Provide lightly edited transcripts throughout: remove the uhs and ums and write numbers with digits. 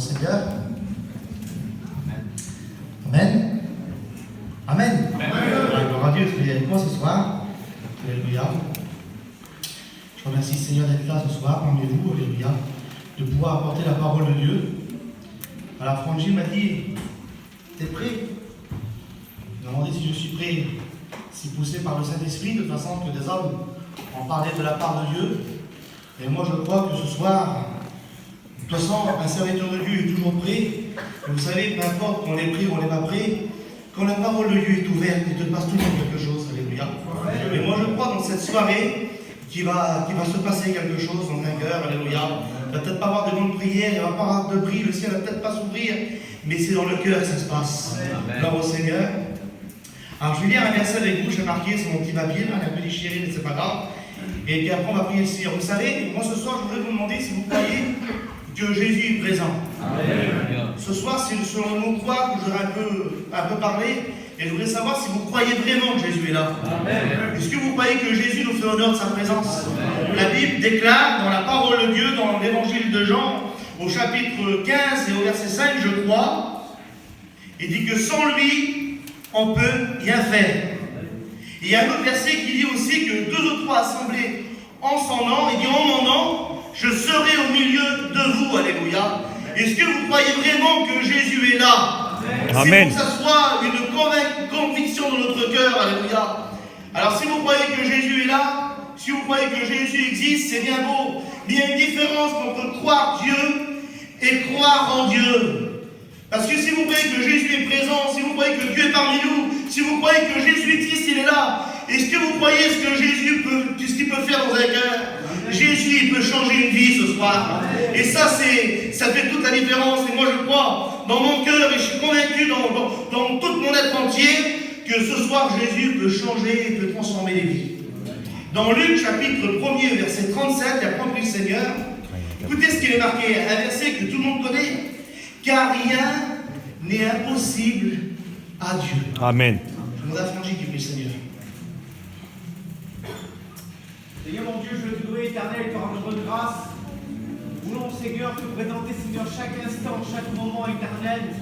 Seigneur. Amen. Amen. Amen. Gloire à Dieu, soyez avec moi ce soir. Alléluia. Je remercie le Seigneur d'être là ce soir parmi vous, alléluia, de pouvoir apporter la parole de Dieu. Alors Franji m'a dit, t'es prêt? Il m'a demandé si je suis prêt, si poussé par le Saint-Esprit, de façon que des hommes en parlaient de la part de Dieu. Et moi je crois que ce soir, de toute façon, un serviteur de Dieu est toujours prêt. Et vous savez, peu importe qu'on est prêt ou on n'est pas prêt, quand la parole de Dieu est ouverte, il te passe toujours quelque chose, alléluia. Et moi je crois dans cette soirée qu'il va se passer quelque chose dans un cœur, alléluia. Il ne va peut-être pas avoir de grandes prières, il ne va pas avoir de prix, le ciel ne va peut-être pas s'ouvrir, mais c'est dans le cœur que ça se passe. Gloire au Seigneur. Alors je vais lire un verset avec vous, j'ai marqué sur mon petit papier, là, il est un peu déchiré, mais c'est pas grave. Et puis après on va prier le Seigneur. Vous savez, moi ce soir je voudrais vous demander si vous croyez que Jésus est présent. Amen. Ce soir, c'est selon nos croix que j'aurais un peu parlé, et je voudrais savoir si vous croyez vraiment que Jésus est là. Amen. Est-ce que vous croyez que Jésus nous fait honneur de sa présence? Amen. La Bible déclare dans la parole de Dieu, dans l'évangile de Jean, au chapitre 15 et au verset 5, je crois, il dit que sans lui, on ne peut rien faire. Et il y a un autre verset qui dit aussi que 2 ou 3 assemblés en son nom, il dit en mon nom, je serai au milieu de vous, alléluia. Est-ce que vous croyez vraiment que Jésus est là? Amen. C'est pour que ça soit une conviction dans notre cœur, alléluia. Alors si vous croyez que Jésus est là, si vous croyez que Jésus existe, c'est bien beau. Mais il y a une différence entre croire Dieu et croire en Dieu. Parce que si vous croyez que Jésus est présent, si vous croyez que Dieu est parmi nous, si vous croyez que Jésus existe, il est là, est-ce que vous croyez ce que Jésus peut, ce qu'il peut faire dans un cœur? Jésus, il peut changer une vie ce soir. Et ça fait toute la différence. Et moi, je crois dans mon cœur, et je suis convaincu dans tout mon être entier, que ce soir, Jésus peut changer et peut transformer les vies. Dans Luc, chapitre 1er, verset 37, il y a compris le Seigneur. Écoutez ce qu'il est marqué, un verset que tout le monde connaît. Car rien n'est impossible à Dieu. Amen. Je vous affranchis qui prie le Seigneur. Seigneur mon Dieu, je veux te louer, éternel, te rendre de grâce. Voulons, Seigneur, te présenter, Seigneur, chaque instant, chaque moment éternel.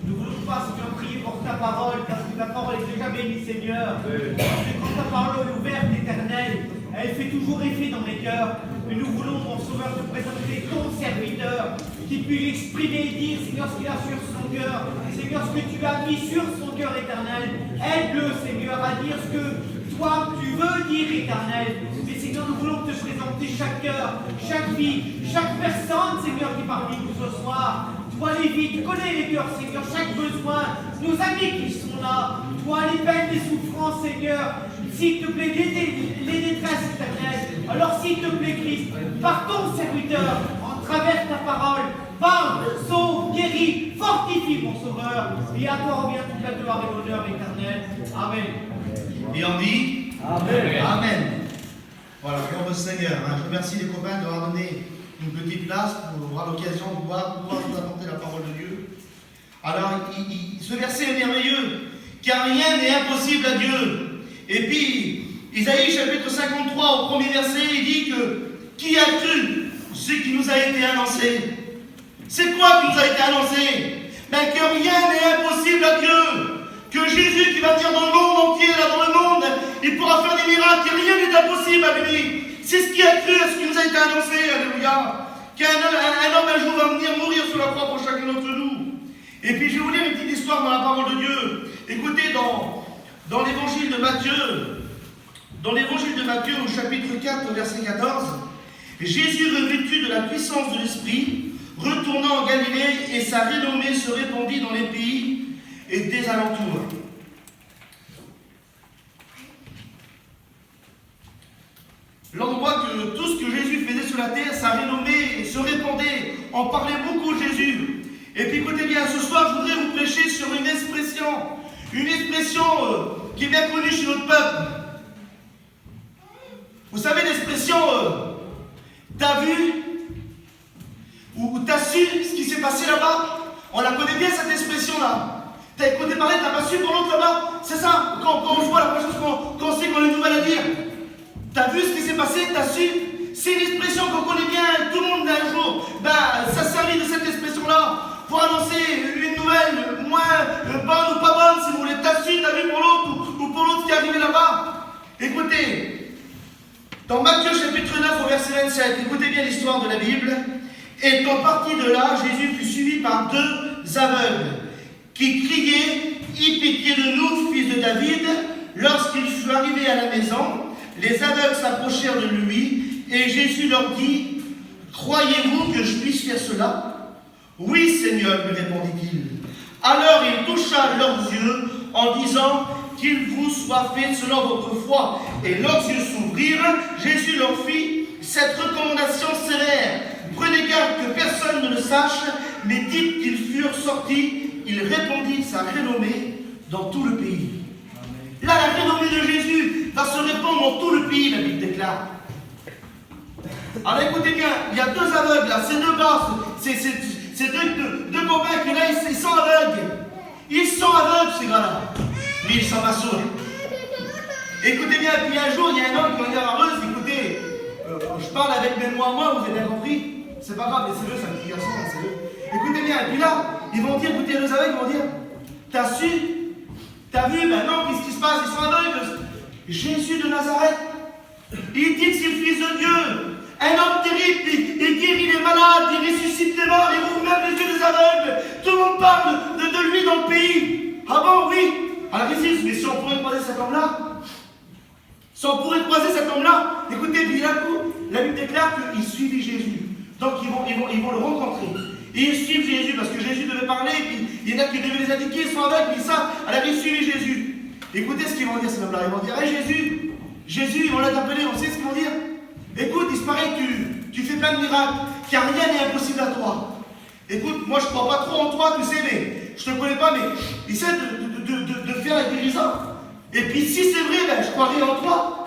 Nous voulons pas, Seigneur, prier pour ta parole, parce que ta parole est déjà bénie, Seigneur. Parce que quand ta parole est ouverte, éternelle, elle fait toujours effet dans les cœurs. Et nous voulons, mon Sauveur, te présenter ton serviteur, qui puisse exprimer et dire, Seigneur, ce qu'il a sur son cœur. Seigneur, ce que tu as mis sur son cœur, éternel. Aide-le, Seigneur, à dire ce que toi, tu veux dire, éternel. Mais Seigneur, nous voulons te présenter chaque cœur, chaque vie, chaque personne, Seigneur, qui est parmi nous ce soir. Toi, les vies, tu connais les cœurs, Seigneur, chaque besoin, nos amis qui sont là. Toi, les peines, les souffrances, Seigneur. S'il te plaît, les détresses, éternelles. Alors, s'il te plaît, Christ, par ton serviteur, en travers ta parole, parle, sauve, guéris, fortifie, mon Sauveur. Et à toi revient toute la gloire et l'honneur éternel. Amen. Et on dit Amen. Amen. Voilà, gloire au Seigneur. Je remercie les copains de leur donner une petite place pour avoir l'occasion de pouvoir nous apporter la parole de Dieu. Alors, ce verset est merveilleux, car rien n'est impossible à Dieu. Et puis, Isaïe chapitre 53, au premier verset, il dit que qui a cru ce qui nous a été annoncé? C'est quoi qui nous a été annoncé? Ben, que rien n'est impossible à Dieu. Que Jésus qui va dire dans le monde entier, là dans le monde, il pourra faire des miracles, que rien n'est impossible à lui. C'est ce qui a cru à ce qui nous a été annoncé, alléluia. Qu'un homme un jour va venir mourir sur la croix pour chacun d'entre nous. Et puis je vais vous lire une petite histoire dans la parole de Dieu. Écoutez, dans l'évangile de Matthieu, au chapitre 4, verset 14, Jésus, revêtu de la puissance de l'Esprit, retourna en Galilée et sa renommée se répandit dans les pays et des alentours. Là, on voit que tout ce que Jésus faisait sur la terre, sa renommée se répandait. On parlait beaucoup de Jésus. Et puis écoutez bien, ce soir, je voudrais vous prêcher sur une expression qui est bien connue chez notre peuple. Vous savez l'expression t'as vu ou t'as su ce qui s'est passé là-bas? On la connaît bien cette expression-là. T'as écouté parler, t'as pas su pour l'autre là-bas? C'est ça, quand on voit la première chose qu'on sait qu'on a une nouvelle à dire. T'as vu ce qui s'est passé? T'as su? C'est une expression qu'on connaît bien, tout le monde un jour. Ça s'arrive de cette expression-là. Dans Matthieu chapitre 9 au verset 27, écoutez bien l'histoire de la Bible. Et en partie de là, Jésus fut suivi par 2 aveugles qui criaient « Aie pitié de nous, fils de David !» Lorsqu'il fut arrivé à la maison, les aveugles s'approchèrent de lui et Jésus leur dit « Croyez-vous que je puisse faire cela ?» « Oui, Seigneur, lui répondit-il. Alors il toucha leurs yeux en disant « Qu'il vous soit fait selon votre foi. » Et leurs yeux s'ouvrirent. Jésus leur fit cette recommandation sévère. « Prenez garde que personne ne le sache, mais dites qu'ils furent sortis. » Il répandit sa renommée dans tout le pays. Là, la renommée de Jésus va se répandre dans tout le pays, la Bible déclare. Alors écoutez bien, il y a 2 aveugles là, ces 2 gars, ces deux copains qui là, ils sont aveugles. Ils sont aveugles, ces gars-là. Mais ils sont pas sourds. Écoutez bien, puis un jour, il y a un homme qui va dire à Reuse, écoutez, je parle avec mes moi, vous avez bien compris. C'est pas grave, laissez-le, c'est un petit garçon, laissez-le. Écoutez bien, et puis là, ils vont dire, écoutez, les aveugles, ils vont dire, t'as su? T'as vu? Maintenant, qu'est-ce qui se passe? Ils sont aveugles. Jésus de Nazareth, il dit que c'est le Fils de Dieu. Un homme terrible, il guérit les malades, il ressuscite les morts, il ouvre même les yeux des aveugles. Tout le monde parle de lui dans le pays. Ah bon, oui. Alors ils disent, mais si on pourrait croiser cet homme-là, écoutez, puis d'un coup, la Bible déclare qu'ils suivaient Jésus. Donc ils vont le rencontrer. Et ils suivent Jésus parce que Jésus devait parler, et puis il y en a qui devaient les indiquer, ils sont aveugles, puis ça, alors ils suivaient Jésus. Écoutez ce qu'ils vont dire, ces hommes-là. Ils vont dire, hey Jésus, ils vont l'interpeller, on sait ce qu'ils vont dire. Écoute, il se paraît que tu fais plein de miracles, car rien n'est impossible à toi. Écoute, moi je ne crois pas trop en toi, tu sais, mais je ne te connais pas, mais essaie de faire la guérison. Et puis si c'est vrai, ben, je croirai en toi.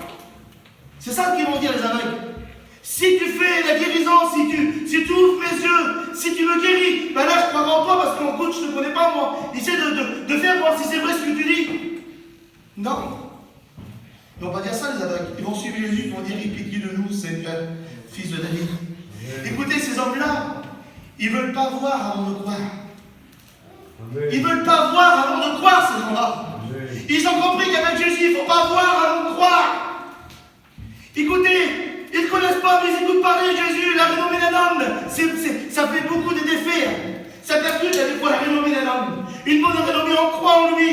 C'est ça qu'ils vont dire les aveugles. Si tu fais la guérison, si tu ouvres mes yeux, si tu me guéris, ben là je croirai en toi parce qu'en compte je ne te connais pas moi. Essaie de faire voir si c'est vrai ce que tu dis. Non. Et on va dire ça les aveugles. Ils vont suivre Jésus, ils vont dire aie pitié de nous, Seigneur, fils de David. Écoutez, ces hommes-là, ils ne veulent pas voir avant de croire. Ils ne veulent pas voir avant de croire, ces gens-là. Ils ont compris qu'avec Jésus, il ne faut pas voir avant de croire. Écoutez, ils ne connaissent pas, mais ils écoutent parler de Jésus, la renommée d'un homme. Ça fait beaucoup de défaits. Ça percute avec quoi la renommée d'un homme. Une bonne renommée, on croit en lui.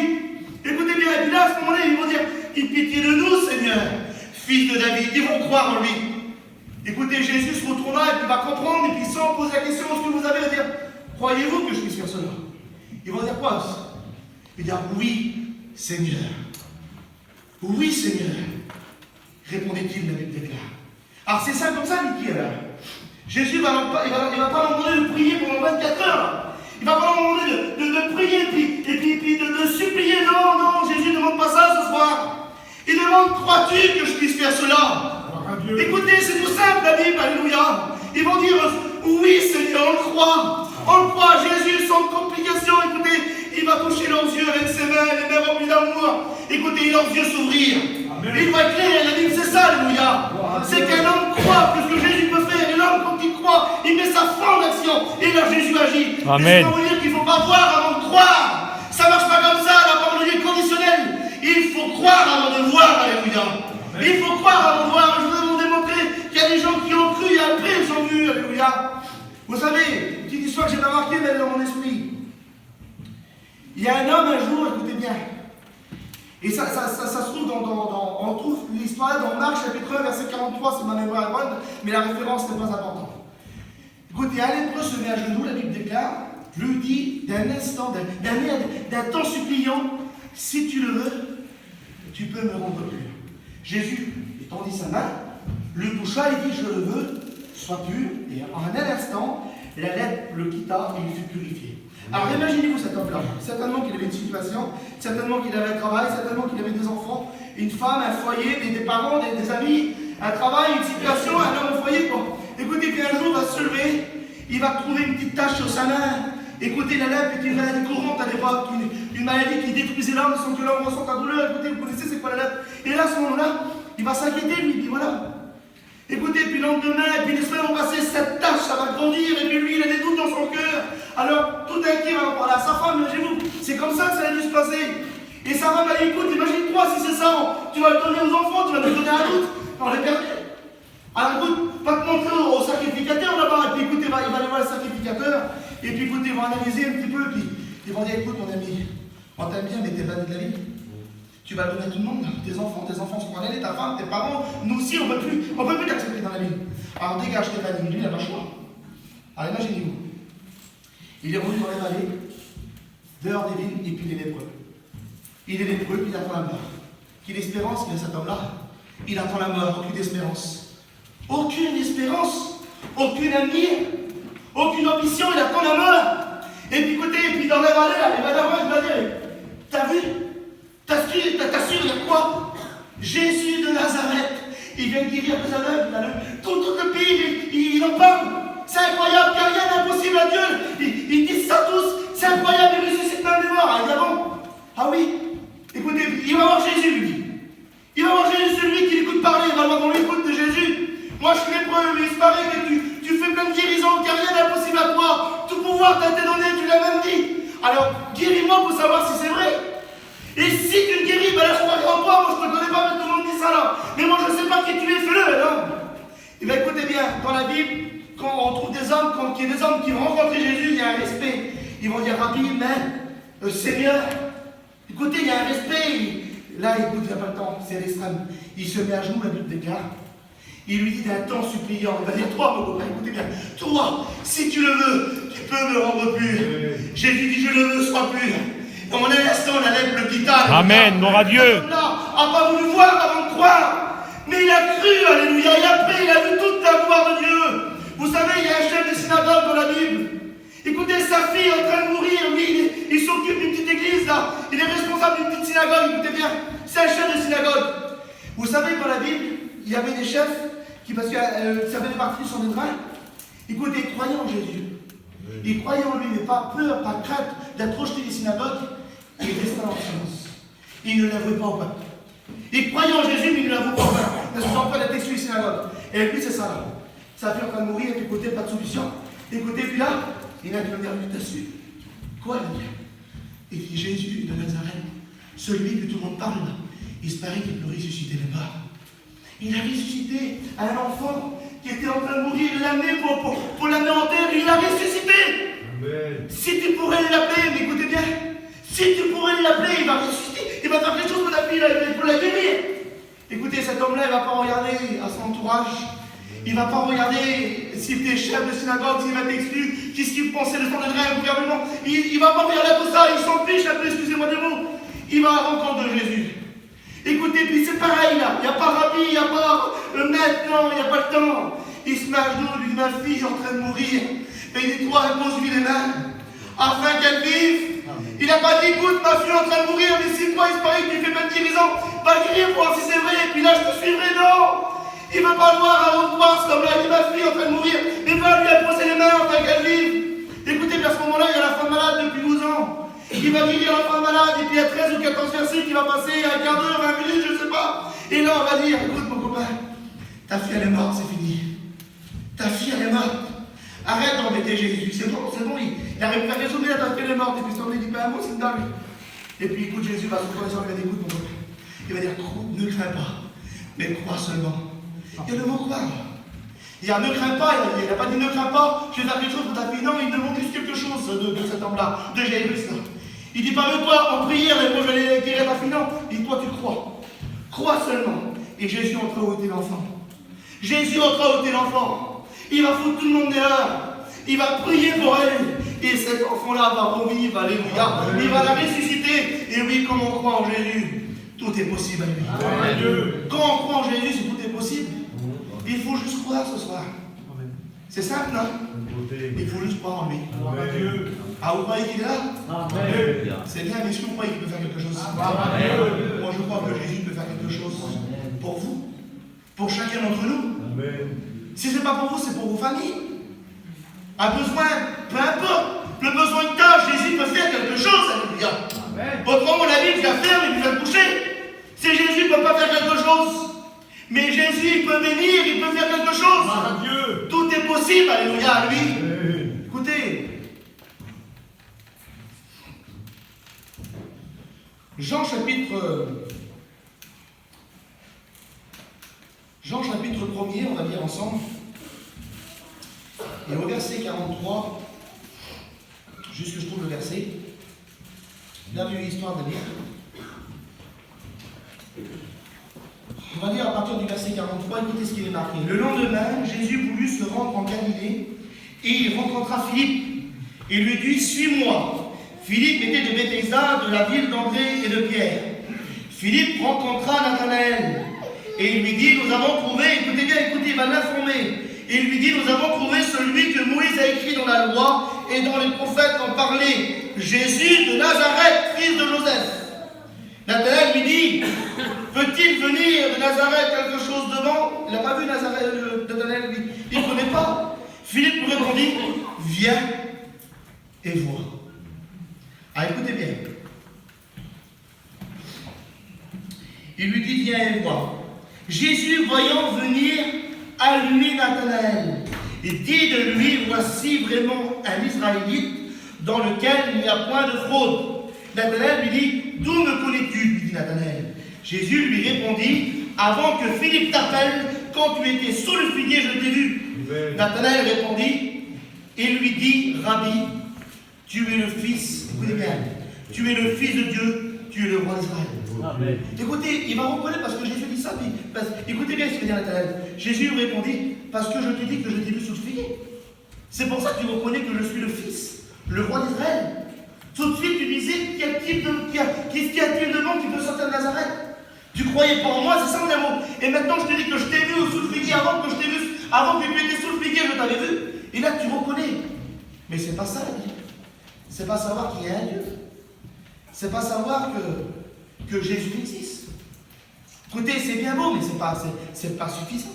Écoutez bien, et puis là, à ce moment-là, ils vont dire aie pitié de nous, Seigneur, fils de David. Ils vont croire en lui. Écoutez, Jésus se retournera et puis va comprendre, et puis sans poser la question, ce que vous avez à dire, croyez-vous que je puisse faire cela? Ils vont dire quoi? Ils vont dire oui, Seigneur. Oui, Seigneur. Répondait-il, la Bible déclare. Alors c'est ça comme ça, Mickey, là. Jésus va pas leur demander de prier pendant 24 heures. Il va pas leur demander de prier et puis de supplier. Non, Jésus ne demande pas ça ce soir. Il demande, crois-tu que je puisse faire cela? Écoutez, c'est tout simple la Bible, alléluia. Ils vont dire, oui Seigneur, on le croit. On le croit, Jésus, sans complication, écoutez, il va toucher leurs yeux avec ses mains, les mains remplies d'amour. Écoutez, leurs yeux s'ouvrir. Il va éclairer, la Bible, c'est ça, alléluia. C'est qu'un homme croit que ce que Jésus peut faire, et l'homme, quand il croit, il met sa foi en action, et là Jésus agit. Amen. Et ça veut dire qu'il ne faut pas voir avant de croire. Ça ne marche pas comme ça, la parole de Dieu est conditionnelle. Il faut croire avant de voir, alléluia. Il faut croire avant de voir. Je voudrais vous démontrer qu'il y a des gens qui ont cru et après ils ont vu, alléluia. Vous savez, une petite histoire que j'ai pas marquée, mais elle est dans mon esprit. Il y a un homme un jour, écoutez bien, et ça se trouve on trouve l'histoire dans Marc chapitre 1, verset 43, c'est ma mémoire est bonne, mais la référence n'est pas importante. Écoutez, un lépreux se met à genoux, la Bible déclare, lui dit d'un instant, d'un temps suppliant, si tu le veux, tu peux me rendre pur. Jésus étendit sa main, le toucha et dit, je le veux, sois pur, et en un instant, la lèpre le quitta et il fut purifié. Alors imaginez-vous cet homme-là, certainement qu'il avait une situation, certainement qu'il avait un travail, certainement qu'il avait des enfants, une femme, un foyer, des parents, des amis, un travail, une situation, un homme au foyer, quoi. Écoutez, puis un jour, il va se lever, il va trouver une petite tache sur sa main. Écoutez, la lèpre est une maladie courante à l'époque, une maladie qui détruisait l'homme sans que l'homme ressente la douleur. Écoutez, vous connaissez c'est quoi la lèpre? Et là, à ce moment-là, il va s'inquiéter, lui, puis voilà. Écoutez, puis le lendemain, et puis les semaines vont passer, cette tâche, ça va grandir, et puis lui, il a des doutes dans son cœur. Alors, tout d'un coup, il va en parler à sa femme, imaginez-vous, c'est comme ça que ça a dû se passer. Et sa femme a dit, écoute, imagine-toi si c'est ça, tu vas le donner aux enfants, tu vas le donner à d'autres. On les perd. Alors écoute, va te montrer au sacrificateur là-bas, et puis écoute, il va aller voir le sacrificateur, et puis écoute, ils vont analyser un petit peu, puis ils vont dire, écoute mon ami, on t'aime bien, mais t'es banni de la vie. Tu vas le donner à tout le monde, tes enfants sont condamnés, ta femme, tes parents, nous aussi, on ne peut plus t'accepter dans la vie. Alors dégage tes bannis, lui il n'a pas le choix. Alors imaginez-vous, il est revenu dans les vallées, dehors des villes, et puis il est lépreux. Il est lépreux, puis il attend la mort. Quelle espérance qu'il a cet homme-là? Il attend la mort, aucune espérance. Aucune espérance, aucun avenir, aucune ambition, il attend la mort. Et puis écoutez, et puis dans la vallée, là, il va d'abord, il va dire, t'as vu? T'as su, il y a quoi? Jésus de Nazareth. Il vient de guérir les aveugles, tout le pays, il en parle. C'est incroyable, il n'y a rien d'impossible à Dieu. Ils disent ça tous, c'est incroyable, il ressuscite même les morts. Ah, bon? Ah oui? Écoutez, il va voir Jésus, lui. Il va voir Jésus, celui qui l'écoute parler, il va voir dans l'écoute de Jésus. Moi je suis lépreux, mais il se paraît que tu fais plein de guérisons, qu'il n'y a rien d'impossible à toi. Tout pouvoir t'a été donné, tu l'as même dit. Alors, guéris-moi pour savoir si c'est vrai. Et si tu me guéris, ben là je croirai en toi, moi je ne te connais pas, mais tout le monde dit ça là. Mais moi je ne sais pas qui tu es, fais-le, non? Et bien écoutez bien, dans la Bible, quand on trouve des hommes, quand il y a des hommes qui vont rencontrer Jésus, il y a un respect. Ils vont dire, Rabbi, mais Seigneur, écoutez, il y a un respect. Là, écoute, il n'y a pas le temps, c'est l'extrême. Il se met à genoux, la Bible déclare. Il lui dit d'un ton suppliant, il va dire, toi, mon copain, écoutez bien, toi, si tu le veux, tu peux me rendre pur. Jésus dit, je le veux, sois pur. Et en un instant, la lèpre le quitta. Amen, gloire à Dieu. Cet homme-là n'a pas voulu voir avant de croire. Mais il a cru, alléluia, il a pris, il a vu toute la gloire de Dieu. Vous savez, il y a un chef de synagogue dans la Bible. Écoutez, sa fille est en train de mourir, lui, il s'occupe d'une petite église, là. Il est responsable d'une petite synagogue, écoutez bien. C'est un chef de synagogue. Vous savez, dans la Bible, il y avait des chefs qui, parce que ça avait réparti sur des drains, écoutez, ils croyaient en Jésus. Ils croyaient en lui, mais pas peur, pas crainte d'être rejeté des synagogues. Et ils restaient en silence. Ils ne l'avouaient pas au peuple. Ils croyaient en Jésus, mais ils ne l'avouaient pas au peuple. Parce qu'ils sont en train d'être exclus des synagogues. Et puis c'est ça là. Sa fille en train de mourir, et puis écoutez, pas de solution. Écoutez, puis là, il a dit, tu t'as su. Quoi, il dit? Il dit, Jésus de Nazareth, celui que tout le monde parle là, il se paraît qu'il peut ressusciter les morts. Il a ressuscité un enfant qui était en train de mourir, il l'a amené pour l'amener en terre, il l'a ressuscité. Amen. Si tu pourrais l'appeler, mais écoutez bien, si tu pourrais l'appeler, il va ressusciter, il va faire quelque chose pour la fille, pour la guérir. Écoutez, cet homme-là, il ne va pas regarder à son entourage, il ne va pas regarder s'il était chef de synagogue, s'il va être exclu, qu'est-ce qu'il pensait de son degré au gouvernement. Il ne va pas regarder tout ça, il s'en fiche un peu, excusez-moi des mots. Il va à la rencontre de Jésus. Écoutez, puis c'est pareil là, il n'y a pas Rabbi, il n'y a pas maître, non, il n'y a pas le temps. Il se met à genoux, lui dit, ma fille est en train de mourir. Et il dit, toi, repose-lui les mains, afin qu'elle vive. Il n'a pas dit, écoute, ma fille est en train de mourir, mais si toi, il se paraît que tu fais pas de guérison, va guérir pour voir si c'est vrai, et puis là, je te suivrai, non. Il ne veut pas le voir avant de voir, c'est comme là, il dit, ma fille est en train de mourir, mais va lui apposer les mains afin qu'elle vive. Écoutez, puis à ce moment-là, il y a la femme malade depuis 12 ans. Il va guérir la femme malade, et puis il y a 13 ou 14 versets qui va passer un quart d'heure, 20 minutes, je ne sais pas. Et là, on va dire, écoute mon copain, ta fille elle est morte, c'est fini. Ta fille elle est morte. Arrête d'embêter Jésus, c'est bon, il arrive à résoudre, ta fille elle est morte, et puis on lui dit pas un mot, c'est une dingue. Et puis écoute, Jésus va se reconnaître, il va dire, écoute mon copain. Il va dire, ne crains pas, mais crois seulement. Il y a le mot croire. Il y a ne crains pas, il n'a pas dit ne crains pas, je vais faire quelque chose pour ta fille. Non, il demande juste quelque chose de cet homme-là, de Jairus. Il dit pas de toi en prière, et moi je vais guérir ta fille. Non, il dit toi tu crois. Crois seulement. Et Jésus entra où était l'enfant. Jésus entra où était l'enfant. Il va foutre tout le monde dehors. Il va prier pour elle. Et cet enfant-là va revivre, alléluia. Il va la ressusciter. Et oui, comme on croit en Jésus, tout est possible à lui. Quand on croit en Jésus, tout est possible. Il faut juste croire ce soir. C'est simple, non? Il faut juste croire en lui. Ah, vous croyez qu'il est là? C'est bien, mais est-ce que vous croyez qu'il peut faire quelque chose? Moi, je crois que Jésus peut faire quelque chose pour vous, pour chacun d'entre nous. Si ce n'est pas pour vous, c'est pour vos familles. Un besoin, peu importe, le besoin que tu as, Jésus peut faire quelque chose. Alléluia. Autrement, la Bible, je la ferme et puis je vais me coucher. Si Jésus ne peut pas faire quelque chose, mais Jésus, il peut venir, il peut faire quelque chose. Tout est possible, alléluia, à lui. Écoutez, Jean chapitre 1er, on va lire ensemble. Et au verset 43, juste que je trouve le verset, bien vu l'histoire de lire. On va lire à partir du verset 43, écoutez ce qui est marqué. Le lendemain, Jésus voulut se rendre en Galilée, et il rencontra Philippe, et lui dit, suis-moi. Philippe était de Bethsaïda, de la ville d'André et de Pierre. Philippe rencontra Nathanaël, et il lui dit, nous avons trouvé, écoutez bien, écoutez, il va l'informer. Et il lui dit, nous avons trouvé celui que Moïse a écrit dans la loi, et dont les prophètes ont parlé, Jésus de Nazareth, fils de Joseph. Nathanaël lui dit, peut-il venir de Nazareth quelque chose de bon? Il n'a pas vu Nazareth, Nathanaël, il ne connaît pas. Philippe lui répondit, viens et vois. Ah, écoutez bien. Il lui dit, viens et vois. Jésus, voyant venir à lui Nathanaël, il dit de lui, voici vraiment un Israélite dans lequel il n'y a point de fraude. Nathanaël lui dit, d'où me connais-tu? Lui dit Nathanaël. Jésus lui répondit, avant que Philippe t'appelle, quand tu étais sous le figuier, je t'ai vu. Nathanaël répondit, et lui dit, Rabbi, tu es le Fils, écoutez bien, tu es le Fils de Dieu, tu es le roi d'Israël. Amen. Écoutez, il va reconnaître parce que Jésus dit ça, écoutez bien ce que dit Nathanaël. Jésus lui répondit, parce que je te dis que je t'ai vu sous le figuier. C'est pour ça que tu reconnais que je suis le Fils, le roi d'Israël. Tout de suite, tu disais, qu'y a-t-il de bon qui peut sortir de Nazareth? Tu croyais pas en moi, c'est ça mon amour. Et maintenant, je te dis que je t'ai vu sous le figuier, avant que tu étais sous le figuier, je t'avais vu. Et là, tu reconnais. Mais c'est pas ça la vie. C'est pas savoir qu'il y a un Dieu. C'est pas savoir que Jésus existe. Écoutez, c'est bien beau, mais c'est pas suffisant.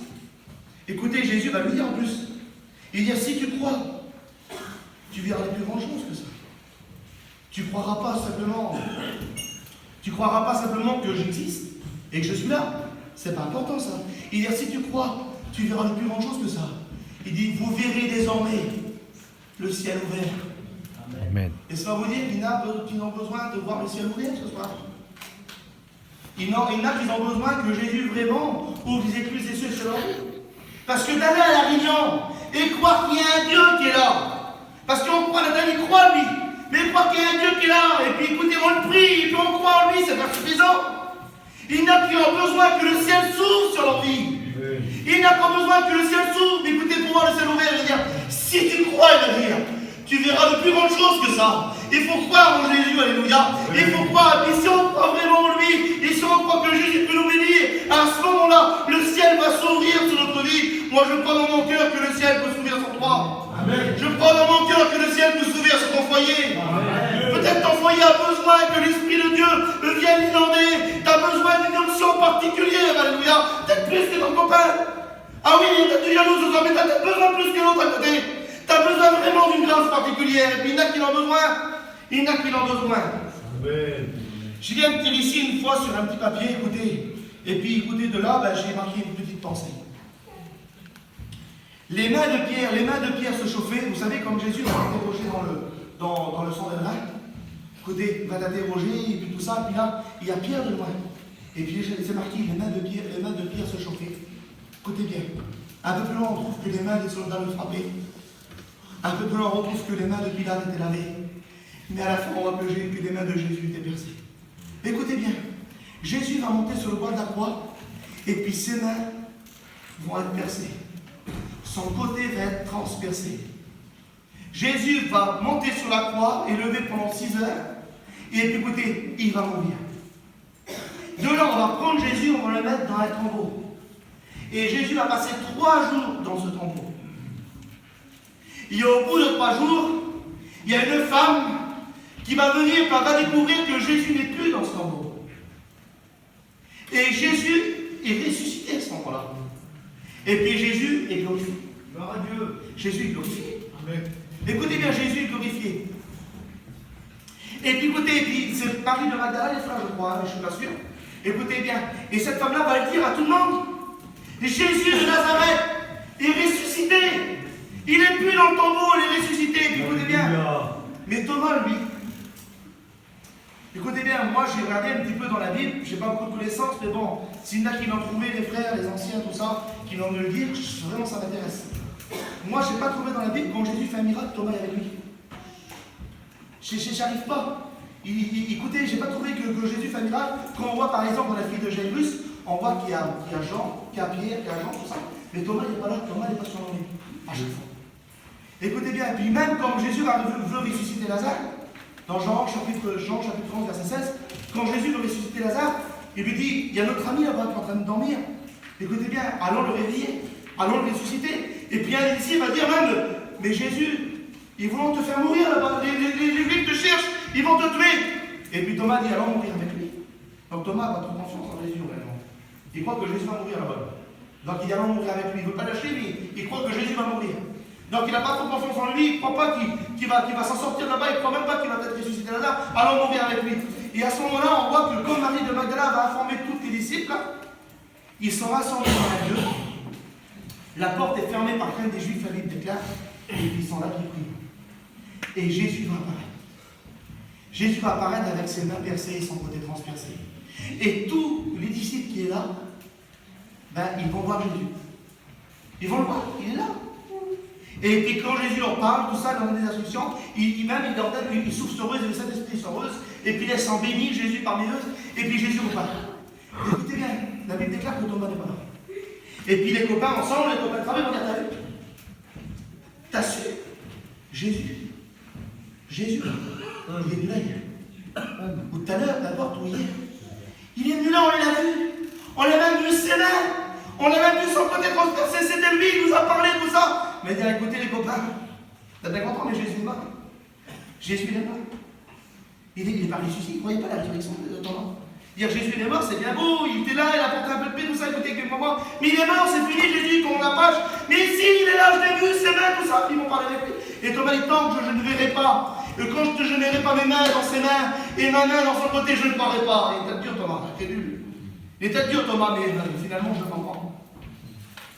Écoutez, Jésus va lui dire en plus. Il dit, si tu crois, tu verras les plus grandes choses que ça. Tu croiras pas simplement que j'existe et que je suis là. C'est pas important ça. Il dit, si tu crois, tu verras les plus grandes choses que ça. Il dit, vous verrez désormais le ciel ouvert. Amen. Et ça va vous dire qu'il y en a qui ont besoin de voir le ciel ouvert ce soir. Il y en a qui ont besoin que Jésus vraiment ouvre les écluses des cieux sur leur vie. Parce que d'aller à la réunion et croire qu'il y a un Dieu qui est là. Parce qu'on croit, Nathalie croit lui. Mais croire qu'il y a un Dieu qui est là. Et puis écoutez, on le prie, et puis on croit en lui, c'est pas suffisant. Il y en a qui ont besoin que le ciel s'ouvre sur leur vie. Il n'y a pas besoin que le ciel s'ouvre. Mais écoutez, pour voir le ciel ouvert, il va dire, si tu crois, il va dire, tu verras de plus grandes choses que ça. Il faut croire en Jésus, alléluia. Il faut croire, et si on croit vraiment en lui, et si on croit que Jésus peut nous bénir, à ce moment-là, le ciel va s'ouvrir sur notre vie. Moi, je crois dans mon cœur que le ciel peut s'ouvrir sur toi. Amen. Je crois dans mon cœur que le ciel peut s'ouvrir sur ton foyer. Peut-être ton foyer a besoin que l'Esprit de Dieu vienne l'inonder. Tu as besoin d'une onction particulière, alléluia. Peut-être plus que ton copain. Ah oui, il y a peut-être du jaloux ce soir, mais tu as peut-être besoin plus que l'autre à côté. Tu as besoin vraiment d'une grâce particulière. Et puis il y en a qui en ont besoin. Il y en a qui en ont besoin. Amen. Je viens de dire ici une fois sur un petit papier, écoutez. Et puis écoutez, de là, j'ai marqué une petite pensée. Les mains de Pierre se chauffaient. Vous savez, comme Jésus va t'interroger dans le sang de vin. Écoutez, il va t'interroger, et puis tout ça. Puis là, il y a Pierre de loin. Et puis c'est marqué, les mains de Pierre se chauffaient. Écoutez bien. Un peu plus loin, on trouve que les mains des soldats le frappaient. Un peu plus loin, on trouve que les mains de Pilate étaient lavées. Mais à la fin, on voit que les mains de Jésus étaient percées. Écoutez bien. Jésus va monter sur le bois de la croix. Et puis ses mains vont être percées. Son côté va être transpercé. Jésus va monter sur la croix et lever pendant 6 heures. Et puis écoutez, il va mourir. De là, on va prendre Jésus, on va le mettre dans un tombeau. Et Jésus va passer 3 jours dans ce tombeau. Et au bout de 3 jours, il y a une femme qui va venir, va découvrir que Jésus n'est plus dans ce tombeau. Et Jésus est ressuscité à ce moment-là. Et puis Jésus est glorifié. Gloire à Dieu. Jésus est glorifié. Amen. Écoutez bien, Jésus est glorifié. Et puis écoutez, c'est Marie de Magdala, les frères, je crois, mais je ne suis pas sûr. Écoutez bien. Et cette femme-là va le dire à tout le monde. Jésus de Nazareth est ressuscité. Il n'est plus dans le tombeau, il est ressuscité. Et puis écoutez bien. Mais Thomas, lui, Écoutez bien, moi j'ai regardé un petit peu dans la Bible, j'ai pas beaucoup de connaissances, mais bon, s'il y en a qui l'ont trouvé, les frères, les anciens, tout ça, qui l'ont me le dire, vraiment ça m'intéresse. Moi j'ai pas trouvé dans la Bible quand Jésus fait un miracle, Thomas est avec lui. J'arrive pas. Écoutez, j'ai pas trouvé que Jésus fait un miracle. Quand on voit par exemple dans la fille de Jairus, on voit qu'il y a Jean, qu'il y a Pierre, qu'il y a Jean, tout ça. Mais Thomas n'est pas là, Thomas n'est pas surnommé. À chaque fois. Écoutez bien, et puis même quand Jésus veut ressusciter Lazare, dans Jean chapitre 11, verset 16, quand Jésus veut ressusciter Lazare, il lui dit, il y a notre ami là-bas qui est en train de dormir. Écoutez bien, allons le réveiller, allons le ressusciter. Et puis un ici va dire même, mais Jésus, ils vont te faire mourir là-bas, les Juifs te cherchent, ils vont te tuer. Et puis Thomas dit, allons mourir avec lui. Donc Thomas n'a pas trop confiance en Jésus, réellement. Il croit que Jésus va mourir là-bas. Donc il dit, allons mourir avec lui. Il ne veut pas lâcher, mais il croit que Jésus va mourir. Donc il n'a pas trop confiance en lui, il ne croit pas qu'il va s'en sortir là-bas, il ne croit même pas qu'il va peut-être ressusciter Lazare, allons mourir avec lui. Et à ce moment-là, on voit que quand Marie de Magdala va informer tous les disciples, ils sont rassemblés dans la Dieu. La porte est fermée par crainte des Juifs, la Bible déclare, et ils sont là qui prient. Et Jésus va apparaître. Jésus va apparaître avec ses mains percées et son côté transpercé. Et tous les disciples qui sont là, ben, ils vont voir Jésus. Ils vont le voir, il est là. Et puis quand Jésus leur parle, tout ça, dans des instructions, il ordonne, il souffle sur eux, et le Saint-Esprit sur eux, et puis laisse en bénir Jésus parmi eux, et puis Jésus repart. Écoutez bien, la Bible déclare que Thomas n'est pas là. Et puis les copains ensemble, les copains de travail, regarde, t'as vu? T'as su? Jésus, il est venu là hier. Ou tout à l'heure, n'importe où hier. Il est venu là, on l'a vu. On l'a même vu ses mains. On a même vu son côté transpercé, c'était lui, il nous a parlé, tout ça. Mais dire, écoutez les copains, t'as bien compris, mais Jésus est mort. Jésus est mort. Il est pas ressuscité, il ne croyait pas à la résurrection de Thomas. Dire Jésus est mort, c'est bien beau, il était là, il a porté un peu de paix, tout ça, écoutez, avec moi. Mais il est mort, c'est fini, Jésus, comme la page. Mais ici, il est là, je l'ai vu, ses mains, tout ça, puis ils m'ont parlé avec lui. Et Thomas dit, tant que je ne verrai pas, quand je ne verrai pas mes mains dans ses mains, et ma main dans son côté, je ne croirai pas. Il était dur, Thomas, c'est nul. Il était dur, Thomas, mais finalement, je comprends.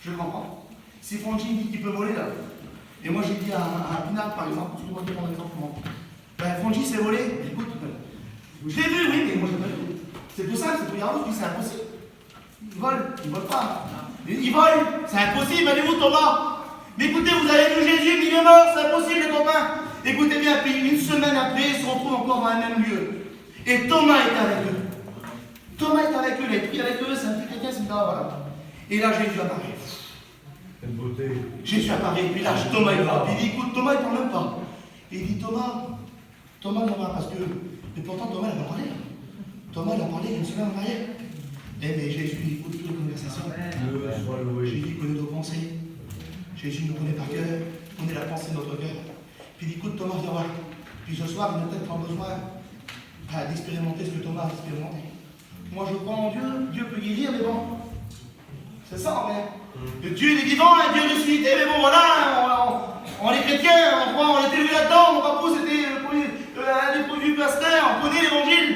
Je comprends. Si Franchi dit qu'il peut voler là, et moi j'ai dit à Pinard par exemple, tu peux mon exemple comment. Ben Franchi s'est volé, écoute, je l'ai vu, oui, mais moi je l'ai pas vu. C'est pour ça que c'est pour Yardos, c'est impossible. Il vole pas. Il vole, c'est impossible, allez-vous Thomas. Mais écoutez, vous avez vu Jésus, mais il est mort, c'est impossible les copains. Écoutez bien, puis une semaine après, ils se retrouvent encore dans le même lieu. Et Thomas est avec eux. Thomas est avec eux, il a pris avec eux, c'est un petit chrétien, c'est là, voilà. Et là, Jésus apparaît. Jésus apparaît, puis là, Thomas il va. Puis il dit, écoute, Thomas, il ne parle même pas. Et il dit, Thomas, parce que. Mais pourtant, Thomas, il n'a pas parlé. Thomas, il a parlé une semaine en arrière. Eh bien, Jésus, il écoute toutes les conversations. Jésus connaît nos pensées. Jésus nous connaît par cœur. Il connaît la pensée de notre cœur. Puis il dit, écoute, Thomas, viens voir. Puis ce soir, il a peut-être pas besoin d'expérimenter ce que Thomas a expérimenté. Moi, je crois en Dieu. Dieu peut guérir, mais bon. C'est ça, en vrai. Le Dieu est vivant, un Dieu ressuscité, mais bon, voilà, on est chrétiens, on croit, on était élevés là-dedans, mon papa c'était un des produits Pasteur, on connaît l'évangile.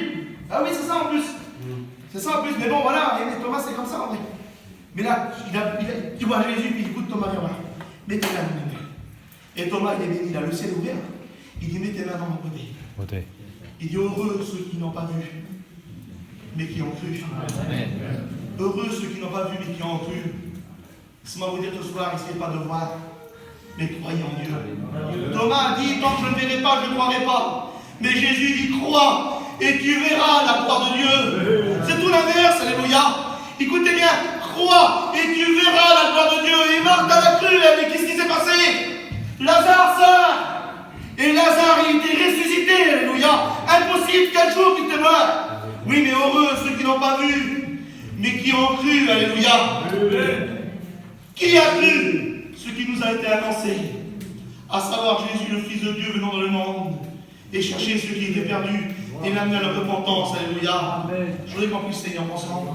Ah oui, c'est ça en plus. C'est ça en plus, mais bon, voilà, et Thomas c'est comme ça en vrai. Mais là, tu vois Jésus, puis écoute Thomas, viens voir. Mets tes mains dans mes mains. Et Thomas, il est béni, il a le ciel ouvert. Il dit, mets tes mains dans mon côté. Il dit, heureux ceux qui n'ont pas vu, mais qui ont cru. Amen. Heureux ceux qui n'ont pas vu, mais qui ont cru. Laisse-moi vous dire ce soir, n'essayez pas de voir, mais croyez en Dieu. Thomas a dit, tant que je ne verrai pas, je ne croirai pas. Mais Jésus dit, crois, et tu verras la gloire de Dieu. C'est tout l'inverse, alléluia. Écoutez bien, crois, et tu verras la gloire de Dieu. Et Marthe, elle a cru, mais qu'est-ce qui s'est passé? Lazare sort. Et Lazare, il était ressuscité, alléluia. Impossible, 4 jours qu'il était mort. Oui, mais heureux ceux qui n'ont pas vu, mais qui ont cru, alléluia. Qui a cru ce qui nous a été annoncé, à savoir Jésus, le Fils de Dieu venant dans le monde, et chercher ceux qui étaient perdus, et l'amener à la repentance, alléluia. Je voudrais qu'on puisse Seigneur ensemble.